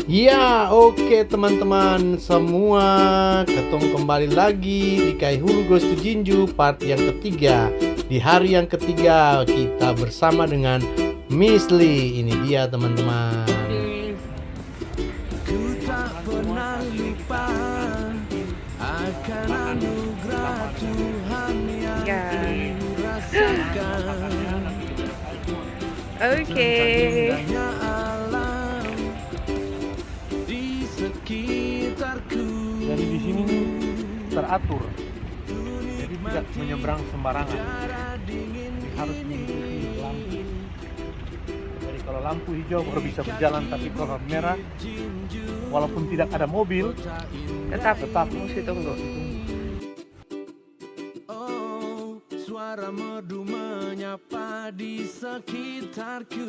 Ya, oke teman-teman semua, ketemu kembali lagi di Kaihuru Goes to Jinju part yang ketiga. Di hari yang ketiga kita bersama dengan Miss Lee. Ini dia teman-teman. Ku tak pernah lupa akan anugerah Tuhan yang ku rasakan. Oke. Indahnya alam di sekitarku. Jadi di sini nih teratur, jadi tidak menyeberang sembarangan. Jadi harus mengikuti lampu. Jadi kalau lampu hijau baru bisa berjalan, tapi kalau merah, walaupun tidak ada mobil, Tetap Tetap. mesti tunggu. Oh, suara merdu menyapa di sekitarku.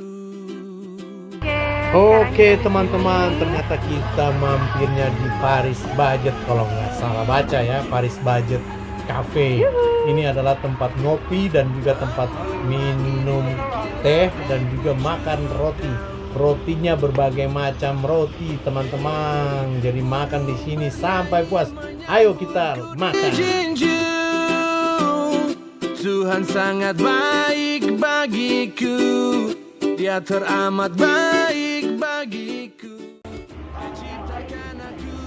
Oke teman-teman, ternyata kita mampirnya di Paris Budget, kalau nggak salah baca ya, Paris Budget Cafe. Ini adalah tempat ngopi dan juga tempat minum teh dan juga makan roti. Rotinya berbagai macam roti teman-teman. Jadi makan di sini sampai puas. Ayo kita makan. Jinju, Tuhan sangat baik bagiku. Dia teramat baik bagiku.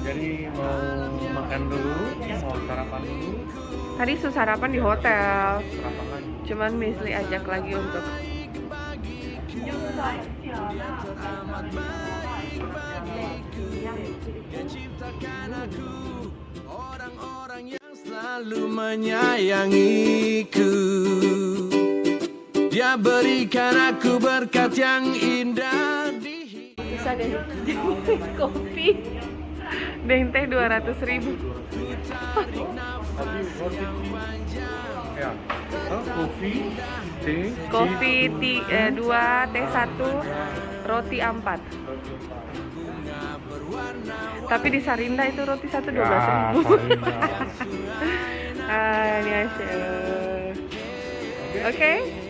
Jadi mau makan dulu, mau sarapan dulu, Tadi sarapan di hotel. sarapan lagi. Cuman Miss Lee ajak lagi untuk Dia ciptakan aku, orang-orang yang selalu menyayangiku. Dia berikan aku berkat yang indah di bisa deh kopi dan teh 200.000. Tapi roti ya, kopi, teh, Kopi 2, teh 1, roti 4. Tapi di Sarinda itu roti 1 12.000. Ini Asyik. Oke.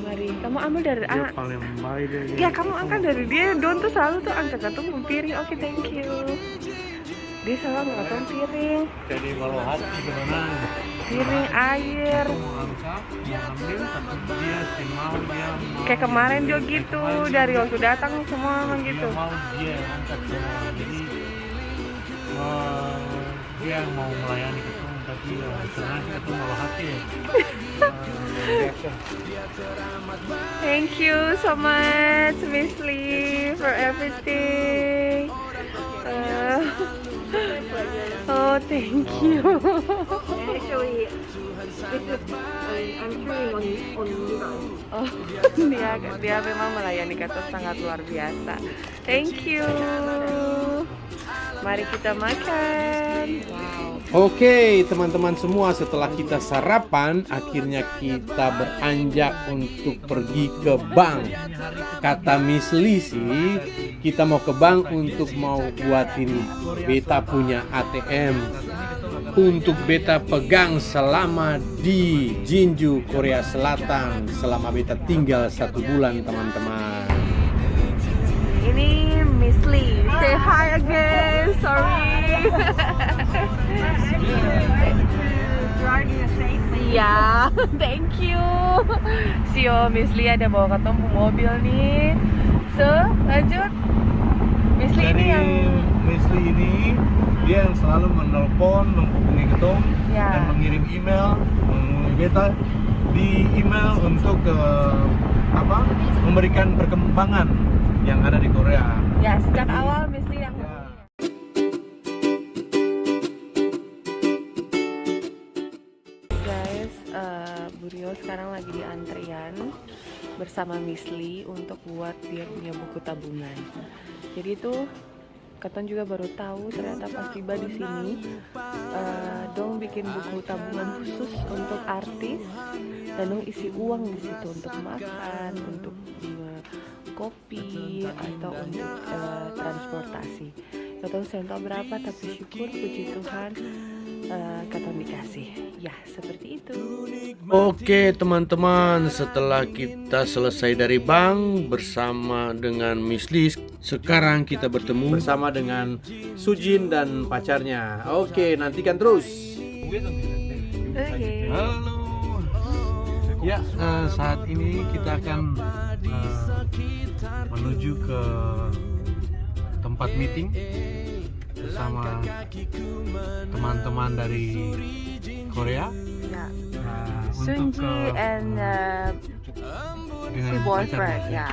Mari, kamu ambil dari Dia paling baik deh. ya kamu angkat dari dia. Don tuh selalu tuh angkat katong piring. Oke, thank you. Dia selalu angkat piring, Jadi kalau hati berenang, piring air. mau angkat, mau ambil, tapi dia si mau dia mau. Kayak kemarin juga gitu, dari waktu datang semua emang gitu. Dia mau dia yang angkat semua. Jadi dia yang mau melayani kita, tapi sengaja itu malah hati ya. Thank you so much, Miss Lee, for everything. Oh, thank you. Actually, I'm chewing on you guys. Oh, dia memang melayani kita sangat luar biasa. Thank you. Mari kita makan. Wow. Oke teman-teman semua, setelah kita sarapan akhirnya kita beranjak untuk pergi ke bank. Kata Miss Lee sih, kita mau ke bank untuk mau buatin beta punya ATM untuk beta pegang selama di Jinju, Korea Selatan, selama beta tinggal 1 bulan teman-teman. Ini Miss Lee. Say hi again. Sorry. Driving safely. Iya, thank you. Sio Miss Lee ada bawa ketemu mobil nih. So, lanjut. Miss Lee ini yang Miss Lee ini dia yang selalu menelpon, menghubungi ketong Ya. dan mengirim email, menghubungi beta di email untuk memberikan perkembangan yang ada di Korea. ya sejak awal Miss Lee yang guys, Bu Rio sekarang lagi di antrian bersama Miss Lee untuk buat dia punya buku tabungan. Jadi itu Katon juga baru tahu ternyata pas tiba di sini dong bikin buku tabungan khusus untuk artis dan dong isi uang di situ untuk makan, untuk kopi atau untuk transportasi. Katon saya tahu berapa, tapi syukur puji Tuhan Katon dikasih. Ya, seperti itu. Oke teman-teman, setelah kita selesai dari bank bersama dengan Miss Lis, sekarang kita bertemu bersama dengan Sujin dan pacarnya. Oke, nantikan terus. Oke. Halo. Ya, saat ini kita akan menuju ke tempat meeting bersama teman-teman dari Korea. Ya. Untuk Sunji and dengan si boyfriend. pacarnya. Ya.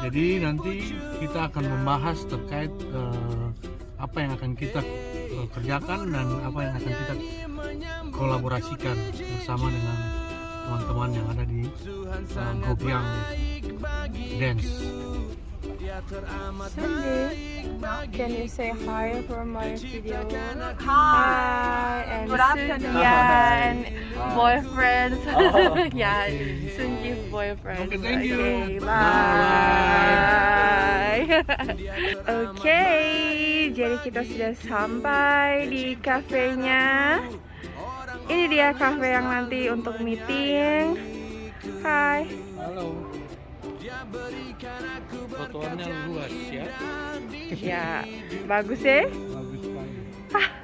Jadi nanti kita akan membahas terkait apa yang akan kita kerjakan dan apa yang akan kita kolaborasikan bersama dengan teman-teman yang ada di Gobyang Dance. Sunji, can you say hi for my video? Hi, and Good afternoon. Sunjian boyfriend. Ya, Sunji boyfriend. Okay, thank you. Okay, bye. Oke, jadi kita sudah sampai di kafenya. Ini dia kafe yang nanti untuk meeting. Hai. Halo. Fotonya luas ya. Ya, bagus ya? Bagus sekali.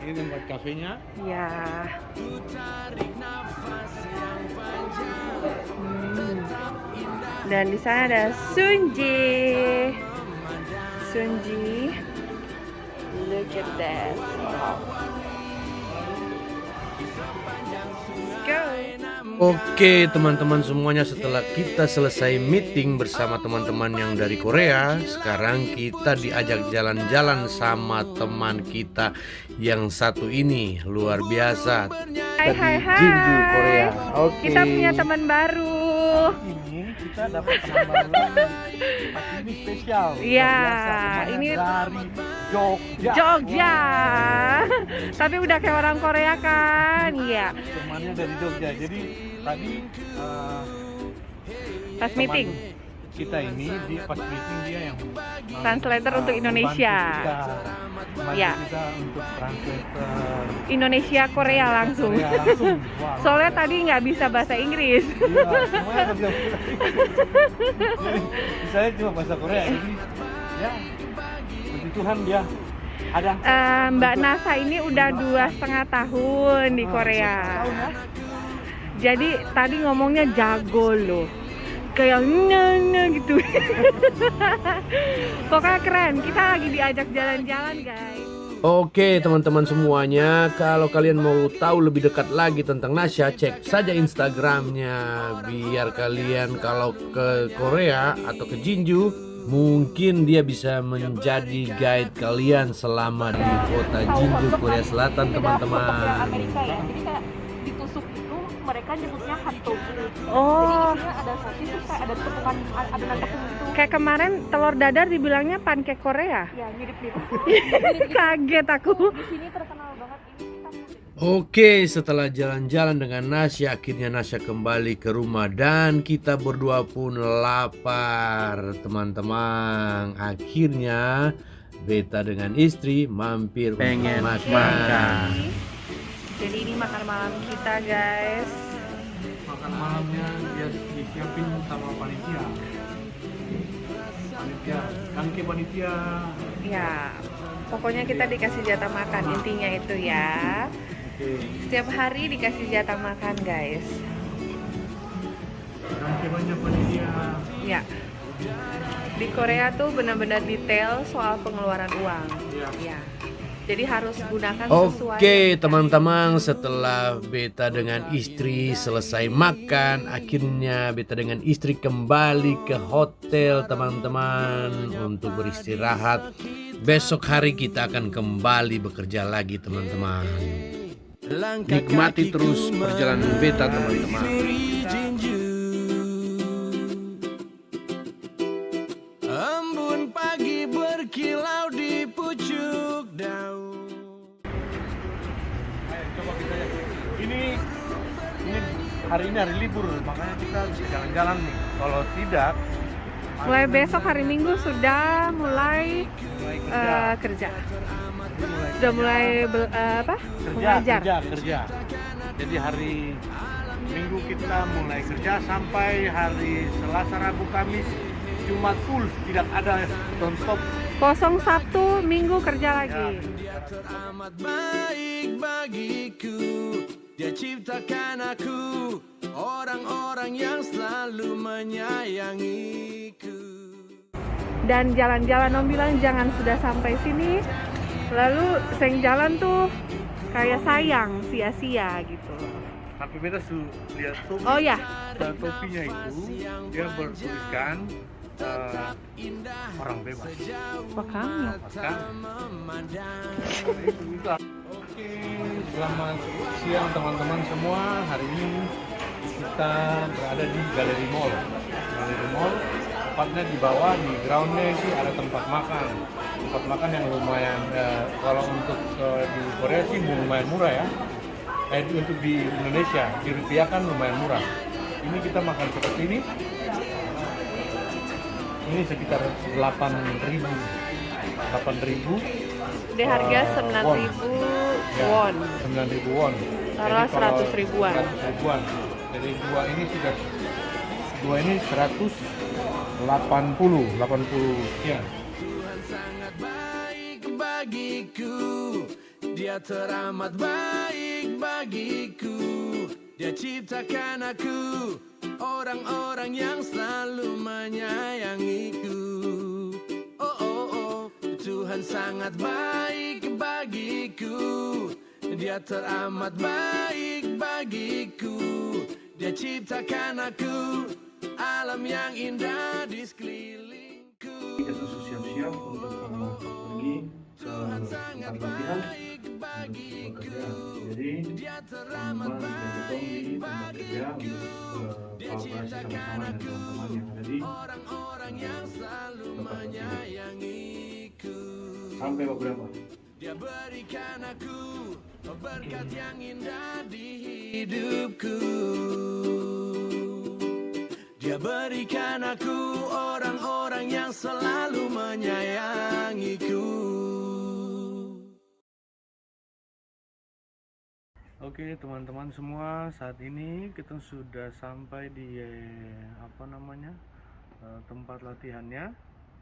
Ini tempat kafenya. Ya. Dan di sana ada Sunji. Sunji. Look at that. Go. Oke teman-teman semuanya, setelah kita selesai meeting bersama teman-teman yang dari Korea, sekarang kita diajak jalan-jalan sama teman kita yang satu ini, luar biasa. Hai hai hai. Jinju Korea. Oke. Kita punya teman baru. Ini kita dapat teman baru lagi. Ini spesial. Iya, Luar biasa, temannya ini dari Jogja. Jogja. Tapi udah kayak orang Korea kan? Iya. Temannya dari Jogja. Jadi tadi Pas teman meeting. kita ini di pas meeting dia yang Translator untuk Indonesia. Membantu Ya. kita untuk translator Indonesia Korea langsung. Korea langsung. Wow. Soalnya tadi nggak bisa bahasa Inggris. Iya, semuanya kerja. Jadi saya cuma bahasa Korea. Jadi ya, puji Tuhan dia ada. Mbak Nasa ini udah 2,5 tahun di Korea. Tahun ya? Jadi tadi ngomongnya jago loh. Kayak nanya gitu. Pokoknya keren. Kita lagi diajak jalan-jalan guys. Oke teman-teman semuanya, kalau kalian mau tahu lebih dekat lagi tentang Nasya, cek saja Instagramnya. Biar kalian kalau ke Korea atau ke Jinju, mungkin dia bisa menjadi guide kalian selama di kota Jinju, Korea Selatan teman-teman. Amerika ya, jadi kayak ditusuk itu mereka nyebutnya hotdog. Oh, Jadi isinya ada sosis, terus kayak ada tepukan adonan tepung itu. kayak kemarin telur dadar dibilangnya pancake Korea. Ya mirip-mirip. Kaget aku. Di sini terkenal banget ini kita Oke, setelah jalan-jalan dengan Nasya, akhirnya Nasya kembali ke rumah dan kita berdua pun lapar, teman-teman. Akhirnya Beta dengan istri mampir Pengen untuk makan. Jadi ini makan malam kita guys. Makan malamnya dia disiapin sama panitia. Tangki panitia. Ya, pokoknya kita dikasih jatah makan, intinya itu ya. Oke. Setiap hari dikasih jatah makan guys. Tangki banyak panitia. Ya. Di Korea tuh benar-benar detail soal pengeluaran uang. Ya. Jadi harus gunakan sesuai. Oke teman-teman, setelah Beta dengan istri selesai makan, akhirnya Beta dengan istri kembali ke hotel teman-teman untuk beristirahat. Besok hari kita akan kembali bekerja lagi teman-teman. Nikmati terus perjalanan Beta teman-teman. Embun pagi berkilau di pucuk daun. Ayo coba kita lihat. Ini hari ini hari libur, makanya kita bisa jalan-jalan nih. Kalau tidak, Mulai besok hari Minggu sudah mulai kerja. Udah mulai mengajar. kerja. Jadi hari Minggu kita mulai kerja sampai hari Selasa, Rabu, Kamis, Jumat full, tidak ada non-stop. Kosong Sabtu, Minggu kerja lagi. Dia teramat baik bagiku. Dia ciptakan aku, orang-orang yang selalu menyayangiku. Dan jalan-jalan Om bilang jangan sudah sampai sini lalu seng jalan tuh kayak sayang sia-sia gitu. Tapi beda lihat topi. Oh ya, Topinya itu dia bertuliskan orang bebas. wah kami. Oke, selamat siang teman-teman semua. Hari ini kita berada di Galeri Mall. Galeri Mall, tepatnya di bawah di groundnya sih ada tempat makan. Tempat makan yang lumayan, kalau untuk di Korea sih lumayan murah ya. Untuk di Indonesia, di rupiah kan lumayan murah. Ini kita makan seperti ini. Ini sekitar 8.000. Di harga 9.000 won. 9.000 won. Taruhlah Jadi kalau 100 ribuan. 100 ribuan. Jadi dua ini 180 sekian. Tuhan sangat baik bagiku. Dia teramat baik bagiku. Dia ciptakan aku, orang-orang yang selalu menyayangiku. Oh oh oh, Tuhan sangat baik bagiku. Dia teramat baik bagiku. Dia ciptakan aku, alam yang indah di sekelilingku. Kita siap-siap untuk pergi ke tempat latihan untuk bekerja. Jadi teman-teman kita di tempat kerja untuk kolaborasi sama-sama dengan teman-teman yang ada di tempat latihan. Sampai beberapa. Dia berikan aku berkat yang indah di hidupku. Dia berikan aku orang-orang yang selalu menyayangiku. Oke teman-teman semua, saat ini kita sudah sampai di tempat latihannya,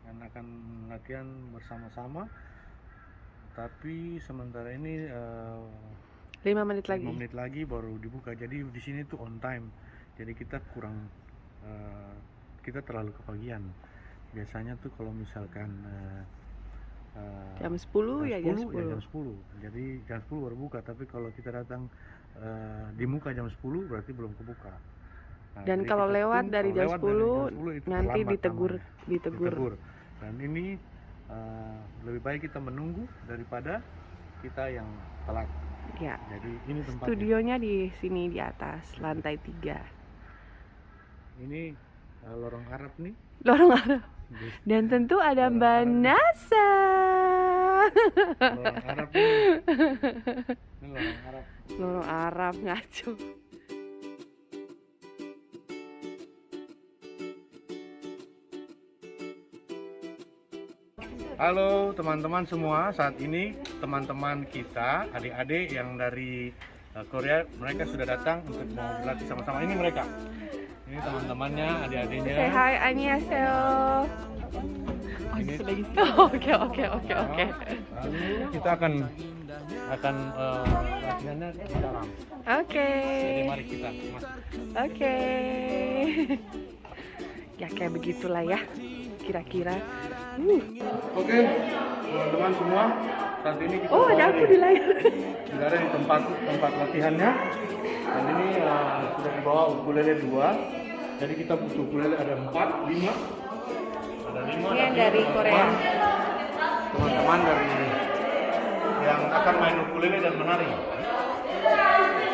dan akan latihan bersama-sama. Tapi sementara ini 5 menit lagi. 5 menit lagi baru dibuka. Jadi di sini tuh on time. Jadi kita kurang kita terlalu kepagian. Biasanya tuh kalau misalkan Jam 10 ya jam 10. jam 10. Jadi jam 10 baru buka, tapi kalau kita datang di muka jam 10 berarti belum kebuka. Nah, Dan jadi kalau kita lewat tunggu. dari Kalau jam lewat 10 itu nanti terlambat ditegur. namanya. Dan ini lebih baik kita menunggu daripada kita yang telat. Ya. Jadi ini tempatnya. Studionya di sini di atas lantai 3. Ini lorong Arab nih. Lorong Arab. Dan tentu ada Lorong Mbak Arab. Nasa. Lorong Arab ini. Ini lorong Arab. Lorong Arab ngaco. Halo teman-teman semua, saat ini teman-teman kita, adik-adik yang dari Korea, mereka sudah datang untuk mau berlatih sama-sama. Ini mereka. Ini teman-temannya, adik-adiknya. Say hi, annyeonghaseyo. Ini Oke. lalu kita akan latihannya di dalam. Oke. Jadi mari kita masuk. Oke. Ya kayak begitulah ya. Kira-kira. Oke, teman-teman semua, saat ini kita Oh, ada aku di layar. sudah ada di tempat latihannya. Dan ini sudah dibawa ukulele 2. Jadi kita butuh ukulele ada 4, 5. Ada 5. Ini yang dari Korea. Teman-teman dari yang akan main ukulele dan menari.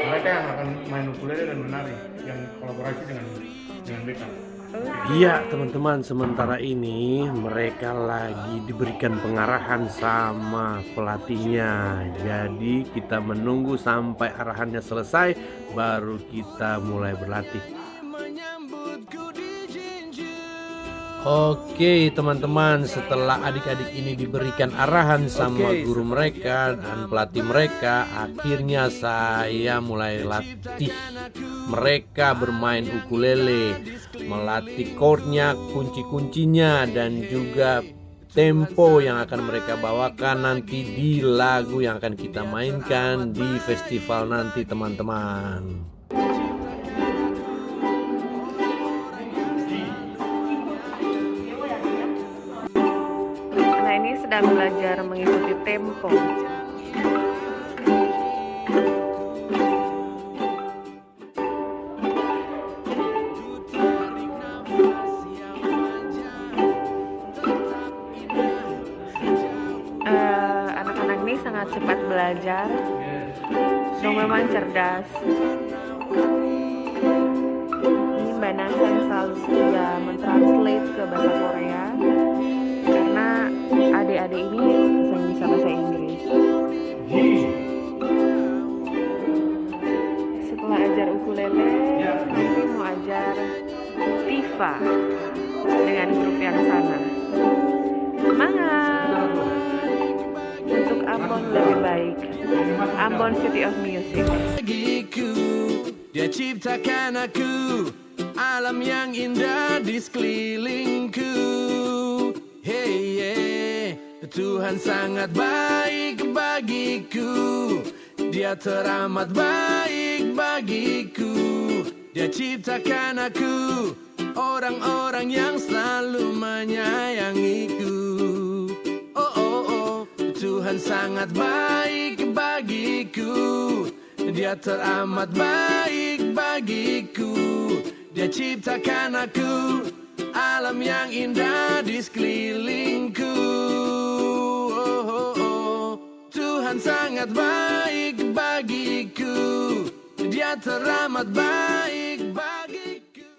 Mereka yang akan main ukulele dan menari, yang kolaborasi dengan BK. Iya teman-teman, sementara ini mereka lagi diberikan pengarahan sama pelatihnya. Jadi kita menunggu sampai arahannya selesai baru kita mulai berlatih. Oke teman-teman, setelah adik-adik ini diberikan arahan sama guru mereka dan pelatih mereka, akhirnya saya mulai latih mereka bermain ukulele, melatih chordnya, kunci-kuncinya, dan juga tempo yang akan mereka bawakan nanti di lagu yang akan kita mainkan di festival nanti teman-teman. Sedang belajar mengikuti tempo. Anak-anak ini sangat cepat belajar. Dong memang cerdas. Ini Mbak Nasa yang selalu juga mentranslate ke bahasa Korea. Karena adik-adik ini bisa bahasa Inggris. Setelah ajar ukulele, nanti mau ajar Tifa dengan grup yang sana. Semangat untuk Ambon lebih baik. Ambon City of Music. Dia ciptakan aku, alam yang indah di sekelilingku. Hey, yeah. Tuhan sangat baik bagiku, Dia teramat baik bagiku. Dia ciptakan aku, orang-orang yang selalu menyayangiku. Oh, oh, oh. Tuhan sangat baik bagiku, Dia teramat baik bagiku. Dia ciptakan aku, alam yang indah di sekelilingku. Oh, oh, oh. Tuhan sangat baik bagiku, Dia teramat baik